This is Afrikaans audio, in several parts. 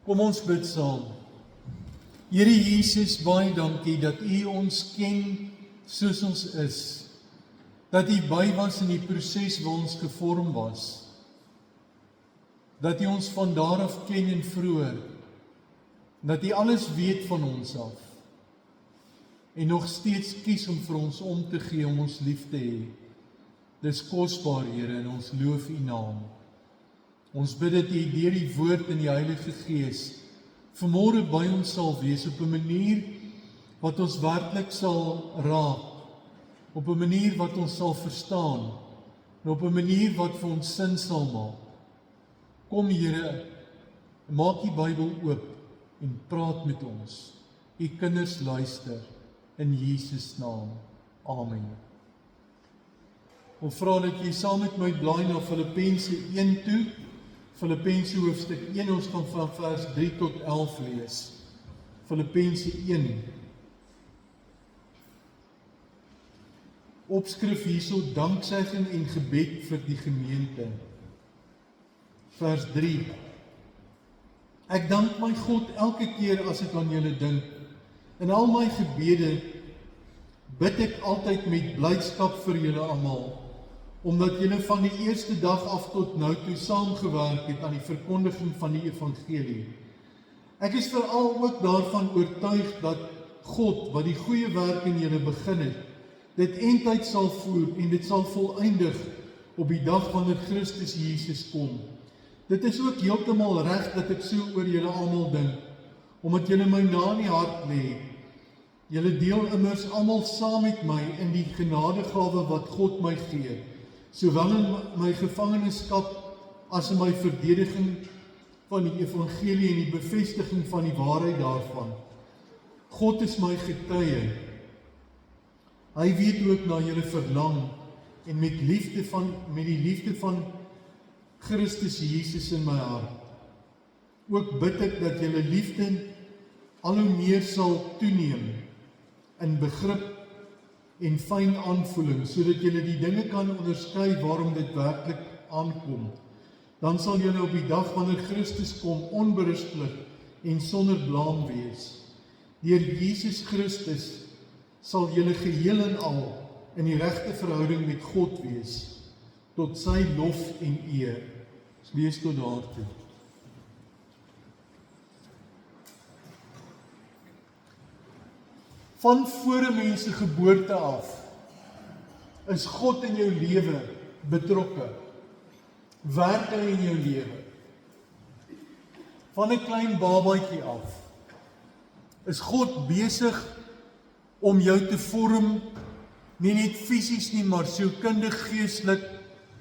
Kom ons bid saam. Here Jesus, baie dankie dat U ons ken soos ons is. Dat U by was in die proses waar ons gevorm was. Dat U ons van daar af ken en vroeër. Dat U alles weet van ons af. En nog steeds kies om vir ons om te gee, om ons lief te hê. Dis kosbaar, Here, en ons loof U naam. Ons bid dat U deur die woord en die Heilige Gees vanmôre by ons sal wees op 'n manier wat ons werklik sal raak, op 'n manier wat ons sal verstaan, en op 'n manier wat vir ons sin sal maak. Kom, Here, maak die Bybel oop en praat met ons. U kinders luister in Jesus naam. Amen. Ek vra dat jy saam met my blaai na Filippense 1 toe. Filippense hoofstuk 1, ons gaan van vers 3 tot 11 lees. Filippense 1. Opskrif hierso, danksegging en gebed vir die gemeente. Vers 3. Ek dank my God elke keer as ek aan julle dink. In al my gebede bid ek altyd met blydskap vir julle almal, omdat julle van die eerste dag af tot nou toe saamgewerk het aan die verkondiging van die evangelie. Ek is veral ook daarvan oortuig dat God, wat die goeie werk in julle begin het, dit eintyd sal voer en dit sal volëindig op die dag wanneer Christus Jesus kom. Dit is ook heeltemal reg dat ek so oor julle almal dink, omdat julle my na in die hart lê. Julle deel immers almal saam met my in die genadegawe wat God my gee, sowel in my gevangenskap as in my verdediging van die evangelie en die bevestiging van die waarheid daarvan. God is my getuie. Hy weet ook na julle verlang en met die liefde van Christus Jesus in my hart. Ook bid ek dat julle liefde al hoe meer sal toeneem in begrip en fyn aanvoeling, sodat julle die dinge kan onderskei waarom dit werklik aankom. Dan sal julle op die dag wanneer Christus kom onberispelik en sonder blaam wees. Deur Jesus Christus sal julle geheel en al in die regte verhouding met God wees, tot sy lof en eer. Ons lees tot daartoe. Van voor 'n mens se geboorte af is God in jou lewe betrokke. Werk hy in jou lewe. Van 'n klein babatjie af is God besig om jou te vorm, nie net fisies nie, maar sielkundig, geestelik,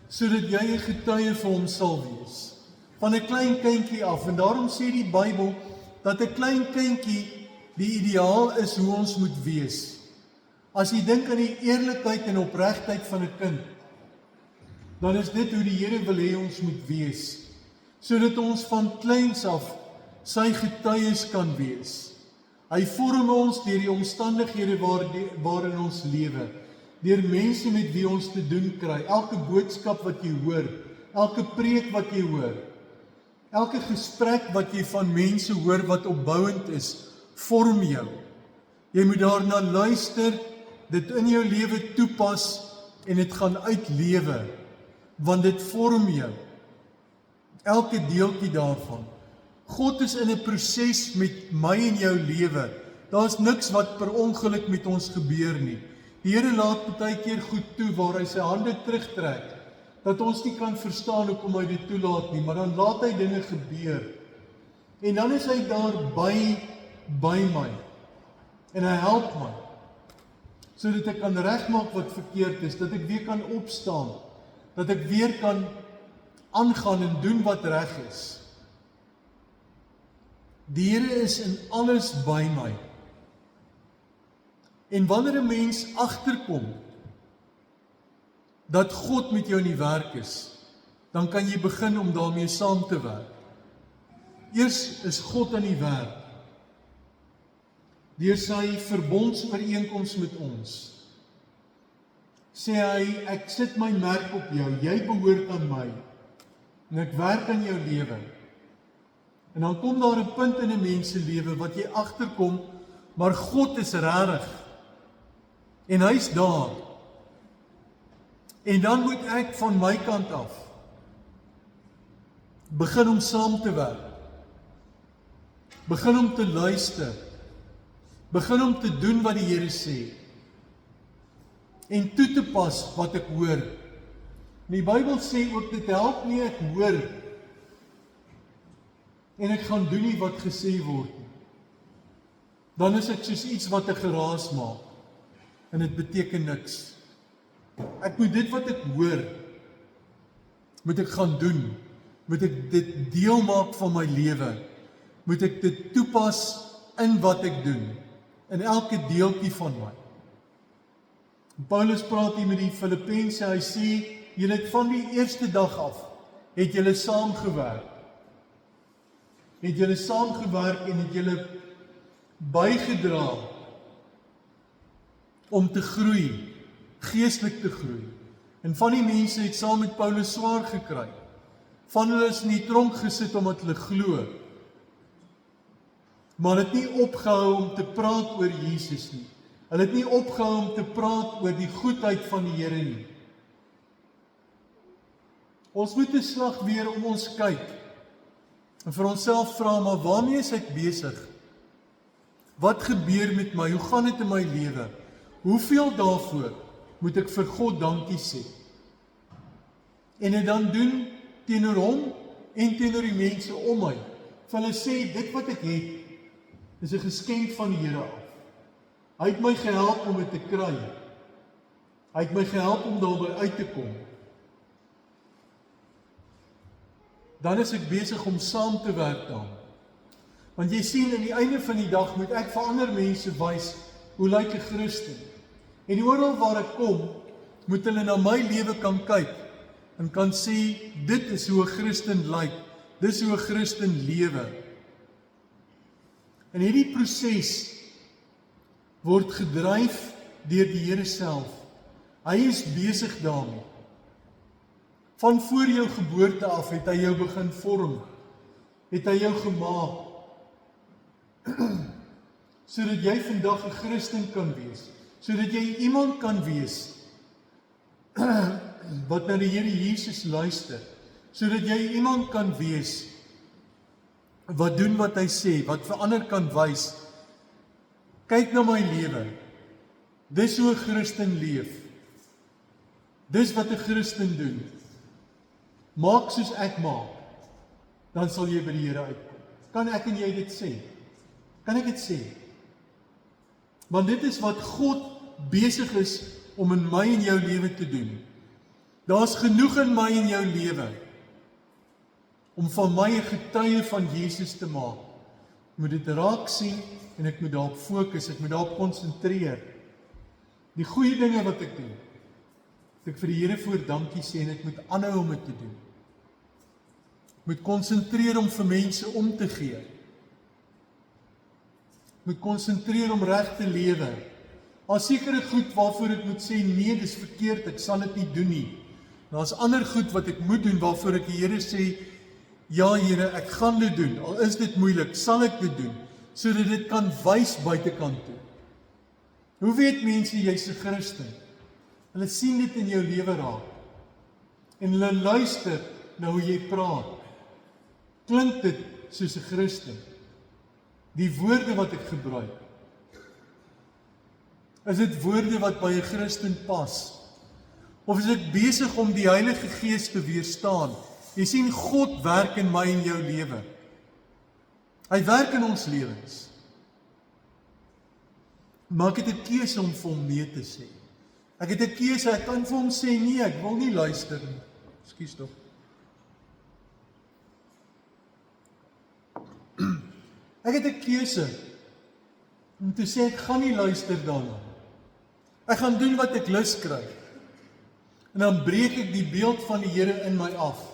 sodat jy 'n getuie vir hom sal wees. Van 'n klein kindjie af, en daarom sê die Bybel dat 'n klein kindjie die ideaal is hoe ons moet wees. As jy dink aan die eerlikheid en opregtheid van 'n kind, dan is dit hoe die Here wil hê ons moet wees, sodat ons van kleins af sy getuies kan wees. Hy vorm ons deur die omstandighede waarin ons lewe, deur mense met wie ons te doen kry, elke boodskap wat jy hoor, elke preek wat jy hoor, elke gesprek wat jy van mense hoor wat opbouend is, vorm jou. Jy moet daarna luister, dit in jou lewe toepas en dit gaan uitlewe, want dit vorm jou. Elke deeltjie daarvan. God is in 'n proses met my en jou lewe. Daar's niks wat per ongeluk met ons gebeur nie. Die Here laat baie keer goed toe waar hy sy hande terugtrek, dat ons nie kan verstaan hoekom hy dit toelaat nie, maar dan laat hy dinge gebeur. En dan is hy daar by my. En hy help my, sodat ek kan regmaak wat verkeerd is, dat ek weer kan opstaan, dat ek weer kan aangaan en doen wat reg is. Die Here is in alles by my. En wanneer 'n mens agterkom dat God met jou in die werk is, dan kan jy begin om daarmee saam te werk. Eers is God aan die werk, deur sy verbondsooreenkoms met ons. Sê hy, ek sit my merk op jou, jy behoort aan my, en ek werk aan jou lewe. En dan kom daar 'n punt in 'n mens se lewe wat jy agterkom, maar God is regtig. En hy's daar. En dan moet ek van my kant af begin om saam te werk. Begin om te luister. Begin om te doen wat die Here sê. En toe te pas wat ek hoor. En die Bybel sê ook, dit help nie ek hoor en ek gaan doen nie wat gesê word nie. Dan is ek soos iets wat 'n geraas maak. En dit beteken niks. Ek moet dit wat ek hoor, moet ek gaan doen. Moet ek dit deel maak van my lewe. Moet ek dit toepas in wat ek doen. In elke deeltjie van my. Paulus praat hier met die Filippense, hy sê, julle het van die eerste dag af, het julle saamgewerk. Het julle saamgewerk en het julle bygedra om te groei, geestelik te groei. En van die mense het saam met Paulus swaar gekry. Van hulle is in die tronk gesit omdat hulle glo. Maar hulle het nie opgehou om te praat oor Jesus nie. Hulle het nie opgehou om te praat oor die goedheid van die Here nie. Ons moet 'n slag weer om ons kyk en vir onsself vra, maar waarmee is ek besig? Wat gebeur met my? Hoe gaan dit in my lewe? Hoeveel daarvoor moet ek vir God dankie sê? En dit dan doen teenoor hom en teenoor die mense om my. Vir hulle sê, dit wat ek het, is 'n geskenk van die Here af. Hy het my gehelp om dit te kry. Hy het my gehelp om daarby uit te kom. Dan is ek besig om saam te werk dan. Want jy sien, aan die einde van die dag moet ek vir ander mense wys, hoe lyk 'n Christen? En oral waar ek kom, moet hulle na my lewe kan kyk, en kan sê, dit is hoe 'n Christen lyk, dit is hoe 'n Christen lewe. En hierdie proses word gedryf deur die Here self. Hy is besig daarmee. Van voor jou geboorte af het hy jou begin vorm. Het hy jou gemaak. Sodat jy vandag 'n Christen kan wees. Sodat jy iemand kan wees wat na die Here Jesus luister. Sodat jy iemand kan wees wat doen wat hy sê, wat vir ander kan wys. Kyk na my lewe. Dis hoe 'n Christen leef. Dis wat 'n Christen doen. Maak soos ek maak, dan sal jy by die Here uitkom. Kan ek en jy dit sê? Kan ek dit sê? Want dit is wat God besig is om in my en jou lewe te doen. Daar's genoeg in my en jou lewe om van my 'n getuie van Jesus te maak. Ek moet dit raak sien en ek moet daarop fokus, ek moet daarop konsentreer. Die goeie dinge wat ek doen, dat ek vir die Here voor dankie sê en ek moet aanhou om dit te doen. Ek moet konsentreer om vir mense om te gee. Ek moet konsentreer om reg te lewe. Daar's sekere goed waarvoor ek moet sê, nee, dis verkeerd, ek sal dit nie doen nie. Daar's ander goed wat ek moet doen, waarvoor ek die Here sê, ja Here, ek gaan dit doen, al is dit moeilik, sal ek dit doen, sodat dit kan wys buitekant toe. Hoe weet mense jy's 'n Christen? Hulle sien dit in jou lewe raak. En hulle luister na hoe jy praat. Klink dit soos 'n Christen? Die woorde wat ek gebruik, is dit woorde wat by 'n Christen pas? Of is ek besig om die Heilige Gees te weerstaan? Jy sien, God werk in my en jou lewe. Hy werk in ons lewens. Maar ek het 'n keuse om vir hom nee te sê. Ek het 'n keuse, ek kan vir hom sê, nee, ek wil nie luister nie. Ekskuus tog. Ek het 'n keuse om te sê, ek gaan nie luister daarna. Ek gaan doen wat ek lus kry. En dan breek ek die beeld van die Here in my af.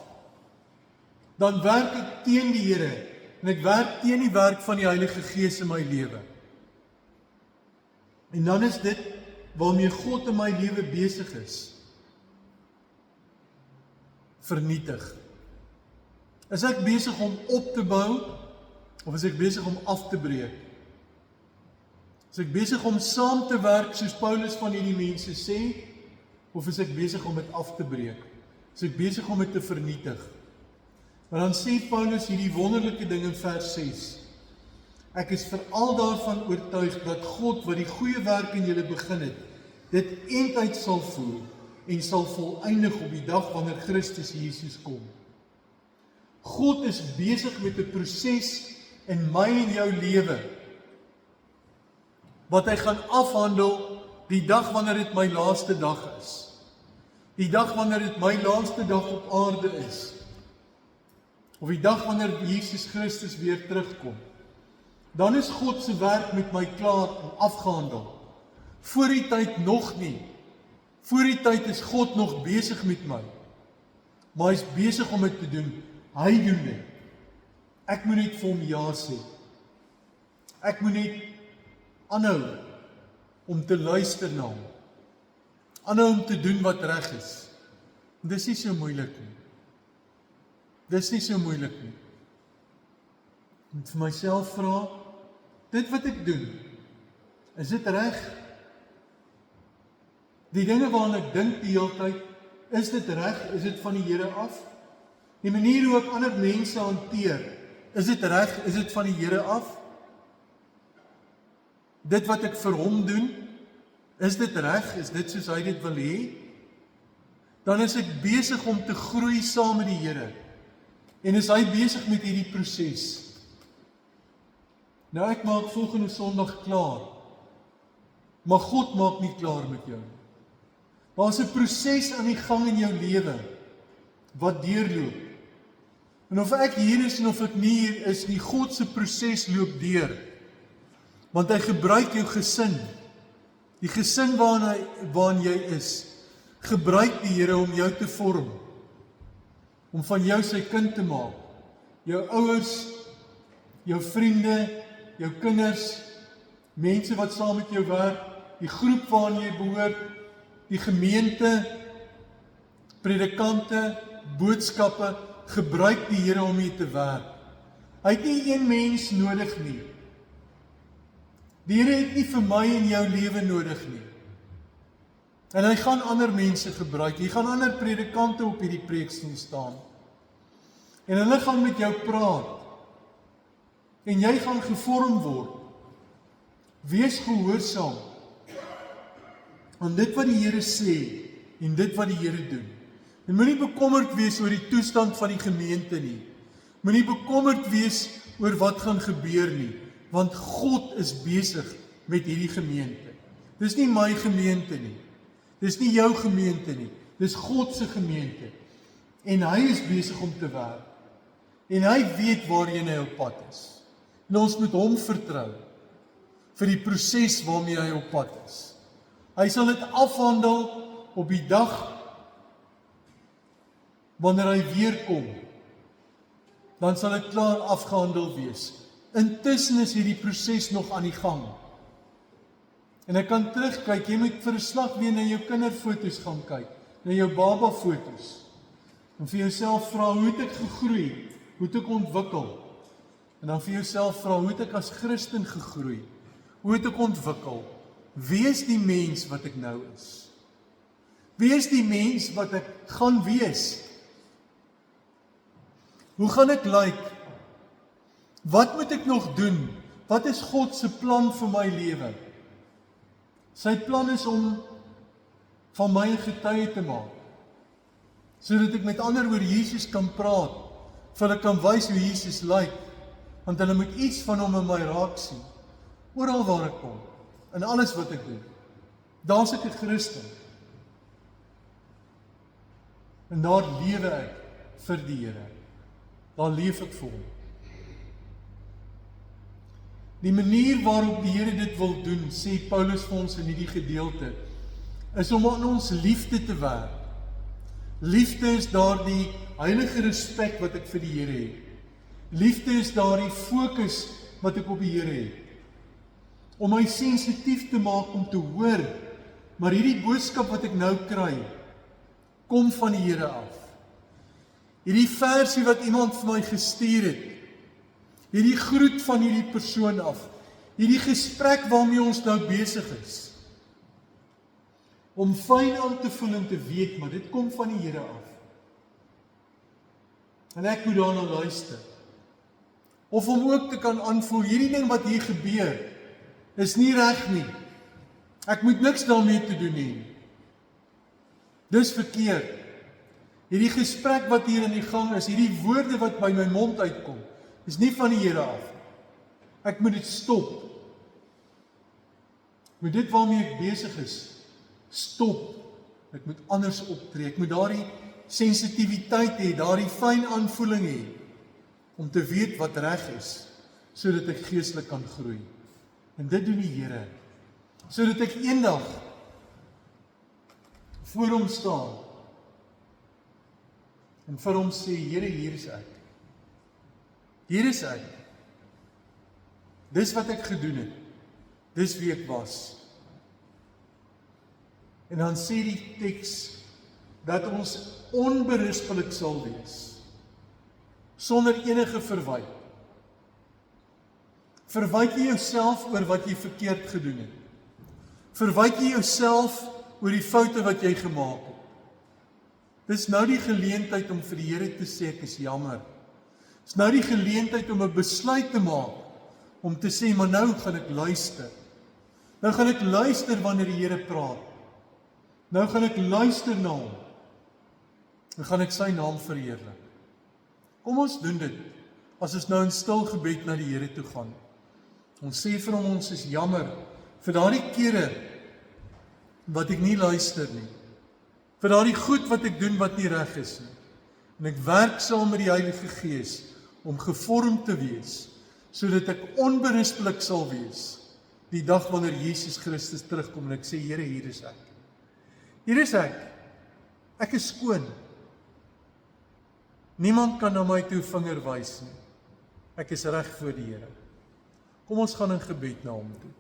Dan werk ek teen die Here, en ek werk teen die werk van die Heilige Gees in my lewe. En dan is dit waarmee God in my lewe besig is. Vernietig. Is ek besig om op te bou, Of is ek besig om af te breek? Is ek besig om saam te werk, soos Paulus van hierdie mense sê, of is ek besig om dit af te breek? Is ek besig om dit te vernietig? Maar dan sê Paulus hierdie wonderlike ding in vers 6. Ek is veral daarvan oortuig dat God wat die goeie werk in julle begin het, dit eendag sal voer en sal voleindig op die dag wanneer Christus Jesus kom. God is besig met 'n proses in my en jou lewe, wat hy gaan afhandel die dag wanneer dit my laaste dag is. Die dag wanneer dit my laaste dag op aarde is. Of die dag wanneer Jesus Christus weer terugkom. Dan is God se werk met my klaar en afgehandel. Voor die tyd nog nie. Voor die tyd is God nog besig met my. Maar hy is besig om dit te doen. Hy doen dit. Ek moet net vir hom ja sê. Ek moet net aanhou om te luister na hom. Aanhou om te doen wat reg is. En dis nie so moeilik nie. Dis nie so moeilik nie. Ek moet vir myself vra, dit wat ek doen, is dit reg? Die dinge waaraan ek dink die hele tyd, is dit reg? Is dit van die Here af? Die manier hoe ek ander mense hanteer, is dit reg? Is dit van die Here af? Dit wat ek vir hom doen, is dit reg? Is dit soos hy dit wil hê? Dan is ek besig om te groei saam met die Here. En is hy besig met hierdie proses. Nou ek maak volgende Sondag klaar. Maar God maak nie klaar met jou. Daar is 'n proses aan die gang in jou lewe wat deurloop. En of ek hier is en of ek nie hier is nie, God se proses loop deur. Want hy gebruik jou gesin. Die gesin waarin jy is, gebruik die Here om jou te vorm. Om van jou sy kind te maak. Jou ouers, jou vriende, jou kinders, mense wat saam met jou werk, die groep waarin jy behoort, die gemeente, predikante, boodskappe, gebruik die Here om hier te werk. Hy het nie een mens nodig nie. Die Here het nie vir my en jou lewe nodig nie. En hy gaan ander mense gebruik. Hy gaan ander predikante op hierdie preekstoel staan. En hulle gaan met jou praat. En jy gaan gevorm word. Wees gehoorsaam aan dit wat die Here sê en dit wat die Here doen. En moenie bekommerd wees oor die toestand van die gemeente nie. Moenie bekommerd wees oor wat gaan gebeur nie, want God is besig met hierdie gemeente. Dis nie my gemeente nie. Dis nie jou gemeente nie. Dis God se gemeente. En hy is besig om te werk. En hy weet waarheen hy op pad is. En ons moet hom vertrou vir die proses waarmee hy op pad is. Hy sal dit afhandel op die dag wanneer hy weer kom. Dan sal dit klaar afgehandel wees. Intussen is hierdie proses nog aan die gang. En ek kan terugkyk, jy moet vir 'n slag weer na jou kinderfoto's gaan kyk, na jou baba foto's. En vir jouself vra, hoe het ek gegroei? Hoe het ek ontwikkel? En dan vir jouself vra, hoe het ek as Christen gegroei? Hoe het ek ontwikkel? Wie is die mens wat ek nou is? Wie is die mens wat ek gaan wees? Hoe gaan ek lyk? Wat moet ek nog doen? Wat is God se plan vir my lewe? Sy plan is om van my 'n getuie te maak, sodat ek met ander oor Jesus kan praat, vir hulle kan wys hoe Jesus lyk, want hulle moet iets van hom in my raak sien, oral waar ek kom, in alles wat ek doen. Daar's ek 'n Christen. En daar lewe ek vir die Here. Daar leef ek vir hom. Die manier waarop die Here dit wil doen, sê Paulus vir ons in hierdie gedeelte, is om aan ons liefde te werk. Liefde is daardie heilige respek wat ek vir die Here het. Liefde is daardie fokus wat ek op die Here het. Om my sensitief te maak om te hoor, maar hierdie boodskap wat ek nou kry, kom van die Here af. Hierdie versie wat iemand vir my gestuur het, hierdie groet van hierdie persoon af, hierdie gesprek waarmee ons nou besig is, om fyn aan te voel en te weet, maar dit kom van die Here af. En ek moet daarna luister. Of om ook te kan aanvoel, hierdie ding wat hier gebeur, is nie reg nie. Ek moet niks daarmee te doen hê. Dis verkeerd. Hierdie gesprek wat hier in die gang is, hierdie woorde wat by my mond uitkom, is nie van die Here af. Ek moet dit stop. Met dit waarmee ek besig is, stop. Ek moet anders optree. Ek moet daardie sensitiwiteit hê, daardie fyn aanvoeling hê, om te weet wat reg is, sodat ek geestelik kan groei. En dit doen die Here, sodat ek eendag voor hom staan en vir hom sê, Here, hier is ek. Hier is ek. Dis wat ek gedoen het. Dis wie ek was. En dan sê die teks dat ons onberispelik sal wees, sonder enige verwyte. Verwyt jy jouself oor wat jy verkeerd gedoen het? Verwyt jy jouself oor die foute wat jy gemaak het? Dis nou die geleentheid om vir die Here te sê, ek is jammer. Dis nou die geleentheid om 'n besluit te maak, om te sê, maar nou gaan ek luister. Nou gaan ek luister wanneer die Here praat. Nou gaan ek luister na hom. Dan gaan ek sy naam verheerlik. Kom ons doen dit, as ons nou in stil gebed na die Here toe gaan. Ons sê vir hom, ons is jammer, vir daardie kere, wat ek nie luister nie. Vir daardie goed wat ek doen wat nie reg is nie. En ek werk saam met die Heilige Gees, om gevorm te wees, sodat ek onberispelik sal wees, die dag wanneer Jesus Christus terugkom, en ek sê, Here, hier is ek. Hier is ek. Ek is skoon. Niemand kan na my toe vinger wys nie. Ek is reg voor die Here. Kom ons gaan in gebed na hom toe.